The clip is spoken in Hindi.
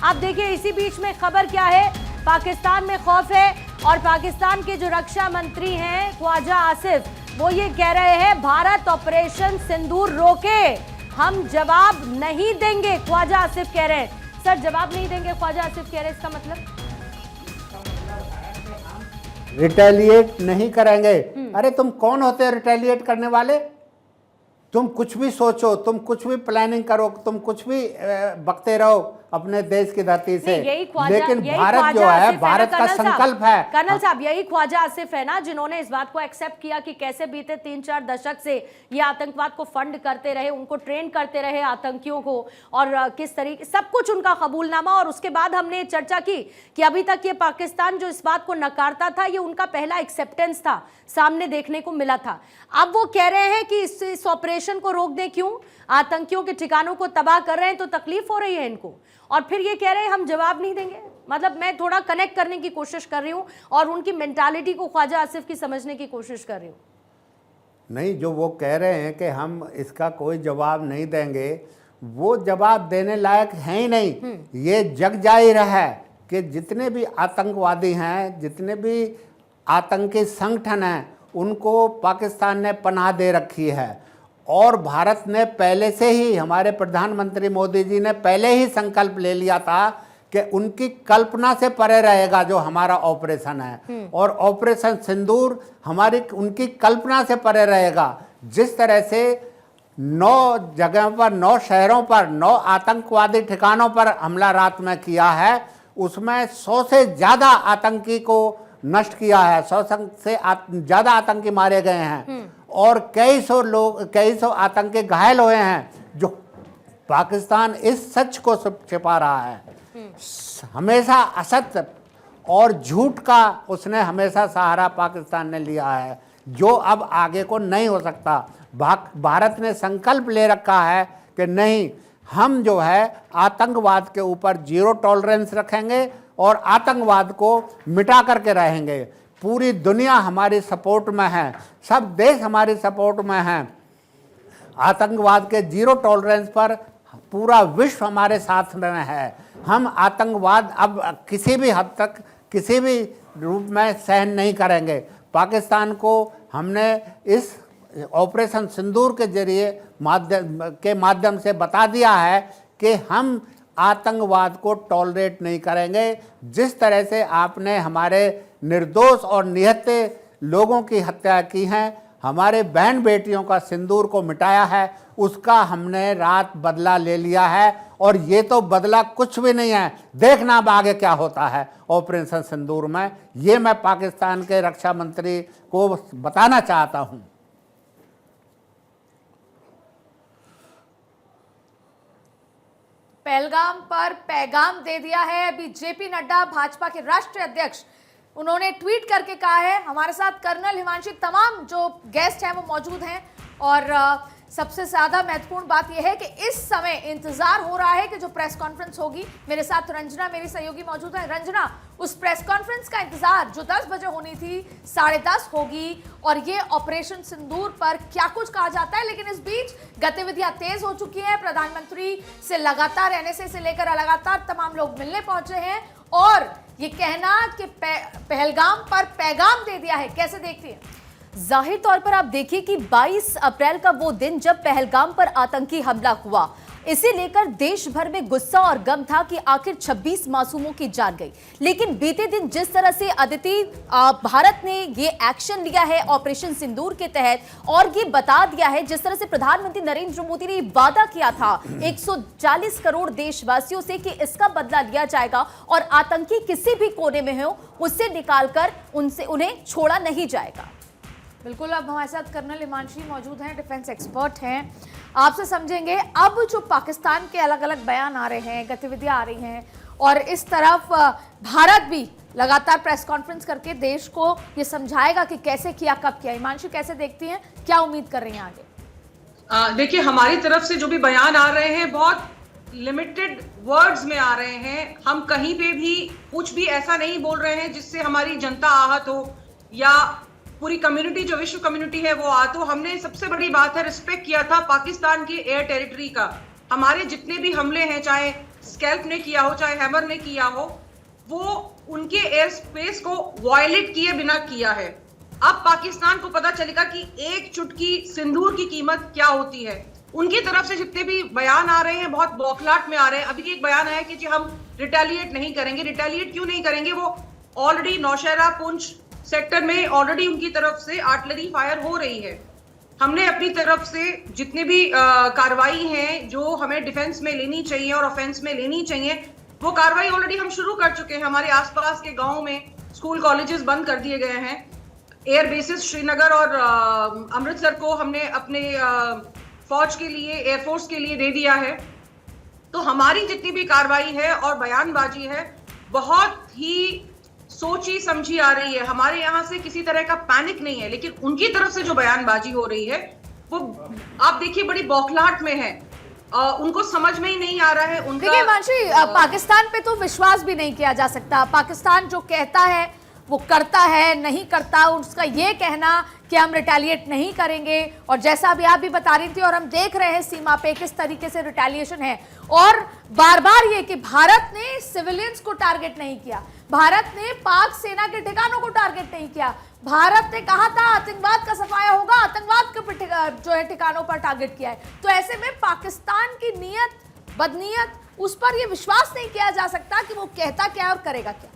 आप देखिए इसी बीच में खबर क्या है, पाकिस्तान में खौफ है और पाकिस्तान के जो रक्षा मंत्री हैं ख्वाजा आसिफ, वो ये कह रहे हैं भारत ऑपरेशन सिंदूर रोके, हम जवाब नहीं देंगे। ख्वाजा आसिफ कह रहे हैं। सर जवाब नहीं देंगे ख्वाजा आसिफ कह रहे हैं, इसका मतलब रिटेलिएट नहीं करेंगे। अरे तुम कौन होते हो रिटेलिएट करने वाले? तुम कुछ भी सोचो, तुम कुछ भी प्लानिंग करो, तुम कुछ भी बकते रहो अपने देश की धरती से, लेकिन भारत जो है, भारत का संकल्प है। कर्नल साहब, यही ख्वाजा आसिफ है ना जिन्होंने इस बात को एक्सेप्ट किया कि कैसे बीते 3-4 दशक से ये आतंकवाद को फंड करते रहे, उनको ट्रेन करते रहे आतंकियों को, और किस तरीके सब कुछ उनका कबूलनामा। और उसके बाद हमने चर्चा की कि अभी तक ये पाकिस्तान जो इस बात को नकारता था, ये उनका पहला एक्सेप्टेंस था, सामने देखने को मिला था। अब वो कह रहे हैं कि इस ऑपरेशन को रोक दें, क्यों? आतंकियों के ठिकानों को तबाह कर रहे हैं तो तकलीफ हो रही है इनको, और फिर ये कह रहे हैं हम जवाब नहीं देंगे। मतलब मैं थोड़ा कनेक्ट करने की कोशिश कर रही हूं और उनकी मेंटालिटी को ख्वाजा आसिफ की समझने की कोशिश कर रही हूं। नहीं, जो वो कह रहे हैं कि हम इसका कोई जवाब नहीं देंगे, वो जवाब देने लायक है ही नहीं। ये जग जाहिर है कि जितने भी आतंकवादी हैं, जितने भी आतंकी संगठन हैं, उनको पाकिस्तान ने पनाह दे रखी है। और भारत ने पहले से ही, हमारे प्रधानमंत्री मोदी जी ने पहले ही संकल्प ले लिया था कि उनकी कल्पना से परे रहेगा जो हमारा ऑपरेशन है, और ऑपरेशन सिंदूर हमारी उनकी कल्पना से परे रहेगा। जिस तरह से 9 जगहों पर, 9 शहरों पर, 9 आतंकवादी ठिकानों पर हमला रात में किया है, उसमें 100 से ज़्यादा आतंकी को नष्ट किया है, 100 से ज़्यादा आतंकी मारे गए हैं, और कई सौ आतंकी घायल हुए हैं। जो पाकिस्तान इस सच को छिपा रहा है, हमेशा असत्य और झूठ का उसने हमेशा सहारा पाकिस्तान ने लिया है, जो अब आगे को नहीं हो सकता। भारत ने संकल्प ले रखा है कि नहीं, हम जो है आतंकवाद के ऊपर जीरो टॉलरेंस रखेंगे और आतंकवाद को मिटा करके रहेंगे। पूरी दुनिया हमारी सपोर्ट में है, सब देश हमारी सपोर्ट में हैं। आतंकवाद के जीरो टॉलरेंस पर पूरा विश्व हमारे साथ में है। हम आतंकवाद अब किसी भी हद तक, किसी भी रूप में सहन नहीं करेंगे। पाकिस्तान को हमने इस ऑपरेशन सिंदूर के जरिए माध्यम से बता दिया है कि हम आतंकवाद को टॉलरेट नहीं करेंगे। जिस तरह से आपने हमारे निर्दोष और निहत्थे लोगों की हत्या की है, हमारे बहन बेटियों का सिंदूर को मिटाया है, उसका हमने रात बदला ले लिया है। और ये तो बदला कुछ भी नहीं है, देखना अब आगे क्या होता है ऑपरेशन सिंदूर में। ये मैं पाकिस्तान के रक्षा मंत्री को बताना चाहता हूँ। पहलगाम पर पैगाम दे दिया है अभी जेपी नड्डा, भाजपा के राष्ट्रीय अध्यक्ष। उन्होंने ट्वीट करके कहा है, हमारे साथ कर्नल हिमांशी, तमाम जो गेस्ट हैं वो मौजूद हैं, और सबसे ज़्यादा महत्वपूर्ण बात यह है कि इस समय इंतजार हो रहा है कि जो प्रेस कॉन्फ्रेंस होगी, मेरे साथ रंजना मेरी सहयोगी मौजूद है। रंजना, उस प्रेस कॉन्फ्रेंस का इंतजार जो 10 बजे होनी थी 10:30 होगी, और ये ऑपरेशन सिंदूर पर क्या कुछ कहा जाता है। लेकिन इस बीच गतिविधियां तेज हो चुकी हैं, प्रधानमंत्री से लगातार, एनएसए से लेकर लगातार तमाम लोग मिलने पहुंचे हैं, और ये कहना कि पहलगाम पर पैगाम दे दिया है, कैसे देखती है? जाहिर तौर पर आप देखिए कि 22 अप्रैल का वो दिन जब पहलगाम पर आतंकी हमला हुआ, इसे लेकर देश भर में गुस्सा और गम था कि आखिर 26 मासूमों की जान गई। लेकिन बीते दिन जिस तरह से अदिति, भारत ने ये एक्शन लिया है ऑपरेशन सिंदूर के तहत, और ये बता दिया है, जिस तरह से प्रधानमंत्री नरेंद्र मोदी ने वादा किया था 140 करोड़ देशवासियों से कि इसका बदला लिया जाएगा और आतंकी किसी भी कोने में हो उससे निकालकर उन्हें छोड़ा नहीं जाएगा। बिल्कुल, अब हमारे साथ कर्नल हिमांशी मौजूद हैं, डिफेंस एक्सपर्ट हैं, आपसे समझेंगे अब जो पाकिस्तान के अलग अलग बयान आ रहे हैं, गतिविधियां आ रही हैं, और इस तरफ भारत भी लगातार प्रेस कॉन्फ्रेंस करके देश को ये समझाएगा कि कैसे किया, कब किया। हिमांशी, कैसे देखती हैं, क्या उम्मीद कर रही हैं आगे? देखिए, हमारी तरफ से जो भी बयान आ रहे हैं बहुत लिमिटेड वर्ड्स में आ रहे हैं। हम कहीं पे भी कुछ भी ऐसा नहीं बोल रहे हैं जिससे हमारी जनता आहत हो या पूरी कम्युनिटी, जो विश्व कम्युनिटी है वो तो हमने, सबसे बड़ी बात है, रिस्पेक्ट किया था पाकिस्तान की एयर टेरिटरी का। हमारे जितने भी हमले हैं, चाहे स्कैल्प ने किया हो, चाहे हैमर ने किया हो, वो उनके एयर स्पेस को वायलेट किए बिना किया है। अब पाकिस्तान को पता चलेगा कि एक चुटकी सिंदूर की कीमत क्या होती है। उनकी तरफ से जितने भी बयान आ रहे हैं बहुत बौखलाहट में आ रहे हैं। अभी एक बयान आया कि जी हम रिटेलिएट नहीं करेंगे। रिटेलिएट क्यों नहीं करेंगे? वो ऑलरेडी नौशहरा पुंछ सेक्टर में ऑलरेडी उनकी तरफ से आर्टिलरी फायर हो रही है। हमने अपनी तरफ से जितने भी कार्रवाई हैं जो हमें डिफेंस में लेनी चाहिए और ऑफेंस में लेनी चाहिए, वो कार्रवाई ऑलरेडी हम शुरू कर चुके हैं। हमारे आसपास के गाँव में स्कूल कॉलेजेस बंद कर दिए गए हैं। एयर बेसिस श्रीनगर और अमृतसर को हमने अपने फौज के लिए, एयरफोर्स के लिए दे दिया है। तो हमारी जितनी भी कार्रवाई है और बयानबाजी है बहुत ही सोची समझी आ रही है। हमारे यहाँ से किसी तरह का पैनिक नहीं है, लेकिन उनकी तरफ से जो बयानबाजी हो रही है वो आप देखिए बड़ी बौखलाहट में है। उनको समझ में ही नहीं आ रहा है उनका। देखिए हिमांशी, पाकिस्तान पे तो विश्वास भी नहीं किया जा सकता। पाकिस्तान जो कहता है वो करता है, नहीं करता। उसका ये कहना कि हम रिटेलिएट नहीं करेंगे, और जैसा अभी आप भी बता रही थी और हम देख रहे हैं सीमा पे किस तरीके से रिटेलिएशन है। और बार बार ये कि भारत ने सिविलियंस को टारगेट नहीं किया, भारत ने पाक सेना के ठिकानों को टारगेट नहीं किया। भारत ने कहा था आतंकवाद का सफाया होगा, आतंकवाद के जो है ठिकानों पर टारगेट किया है। तो ऐसे में पाकिस्तान की नीयत, बदनीयत, उस पर यह विश्वास नहीं किया जा सकता कि वो कहता क्या और करेगा क्या।